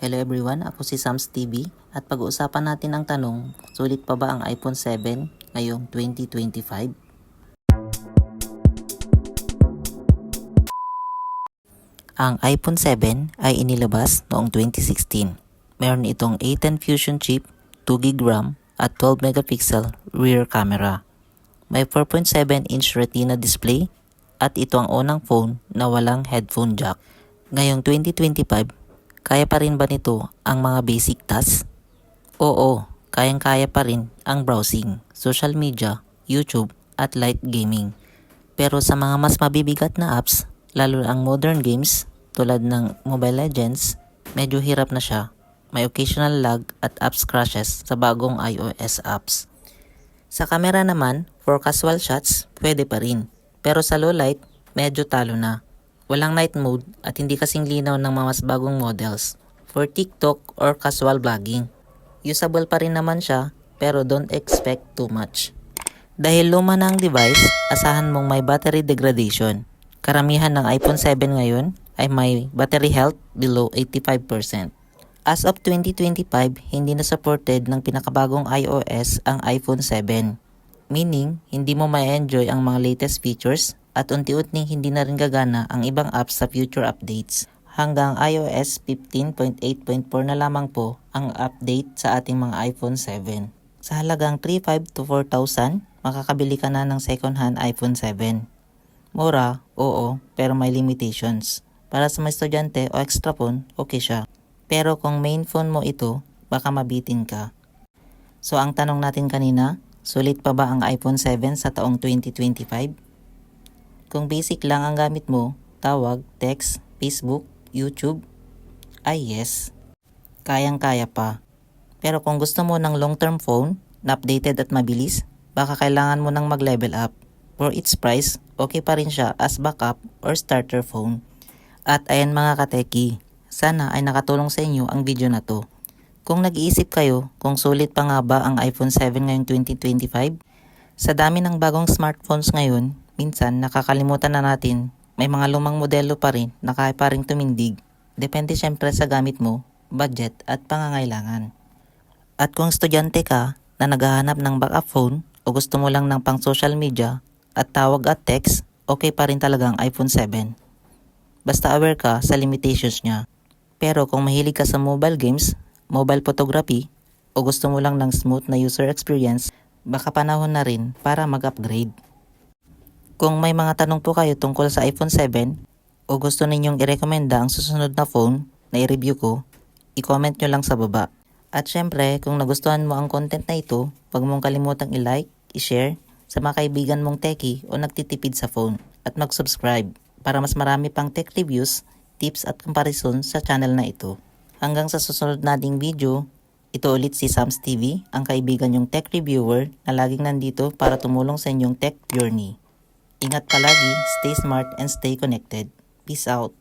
Hello everyone, ako si Sams TV at pag-uusapan natin ang tanong, sulit pa ba ang iPhone 7 ngayong 2025? Ang iPhone 7 ay inilabas noong 2016. Meron itong A10 Fusion chip, 2GB RAM at 12 megapixel rear camera. May 4.7-inch Retina display at ito ang unang phone na walang headphone jack. Ngayong 2025, kaya pa rin ba nito ang mga basic tasks? Oo, kayang-kaya pa rin ang browsing, social media, YouTube at light gaming. Pero sa mga mas mabibigat na apps, lalo ang modern games tulad ng Mobile Legends, medyo hirap na siya. May occasional lag at apps crashes sa bagong iOS apps. Sa camera naman, for casual shots, pwede pa rin. Pero sa low light, medyo talo na. Walang night mode at hindi kasing linaw ng mga mas bagong models for TikTok or casual vlogging. Usable pa rin naman siya pero don't expect too much. Dahil luma na ang device, asahan mong may battery degradation. Karamihan ng iPhone 7 ngayon ay may battery health below 85%. As of 2025, hindi na supported ng pinakabagong iOS ang iPhone 7. Meaning, hindi mo ma-enjoy ang mga latest features at unti-unting hindi na rin gagana ang ibang apps sa future updates. Hanggang iOS 15.8.4 na lamang po ang update sa ating mga iPhone 7. Sa halagang 3,500 to 4,000, makakabili ka na ng second-hand iPhone 7. Mura, oo, pero may limitations. Para sa mga estudyante o extra phone, okay siya. Pero kung main phone mo ito, baka mabitin ka. So ang tanong natin kanina, sulit pa ba ang iPhone 7 sa taong 2025? Kung basic lang ang gamit mo, tawag, text, Facebook, YouTube, ay yes. Kayang-kaya pa. Pero kung gusto mo ng long-term phone na updated at mabilis, baka kailangan mo nang mag-level up. For its price, okay pa rin siya as backup or starter phone. At ayan mga kateki, sana ay nakatulong sa inyo ang video na to. Kung nag-iisip kayo kung sulit pa nga ba ang iPhone 7 ngayong 2025, sa dami ng bagong smartphones ngayon, minsan nakakalimutan na natin may mga lumang modelo pa rin na kaya pa rin tumindig. Depende syempre sa gamit mo, budget at pangangailangan. At kung estudyante ka na naghahanap ng backup phone o gusto mo lang ng pang social media at tawag at text, okay pa rin talaga ang iPhone 7. Basta aware ka sa limitations niya. Pero kung mahilig ka sa mobile games, mobile photography o gusto mo lang ng smooth na user experience, baka panahon na rin para mag-upgrade. Kung may mga tanong po kayo tungkol sa iPhone 7 o gusto ninyong i-recommenda ang susunod na phone na i-review ko, i-comment nyo lang sa baba. At syempre, kung nagustuhan mo ang content na ito, huwag mong kalimutang i-like, i-share sa mga kaibigan mong techie o nagtitipid sa phone at mag-subscribe para mas marami pang tech reviews, tips at comparison sa channel na ito. Hanggang sa susunod nating video, ito ulit si Sams TV, ang kaibigan yung tech reviewer na laging nandito para tumulong sa inyong tech journey. Ingat palagi, stay smart and stay connected. Peace out.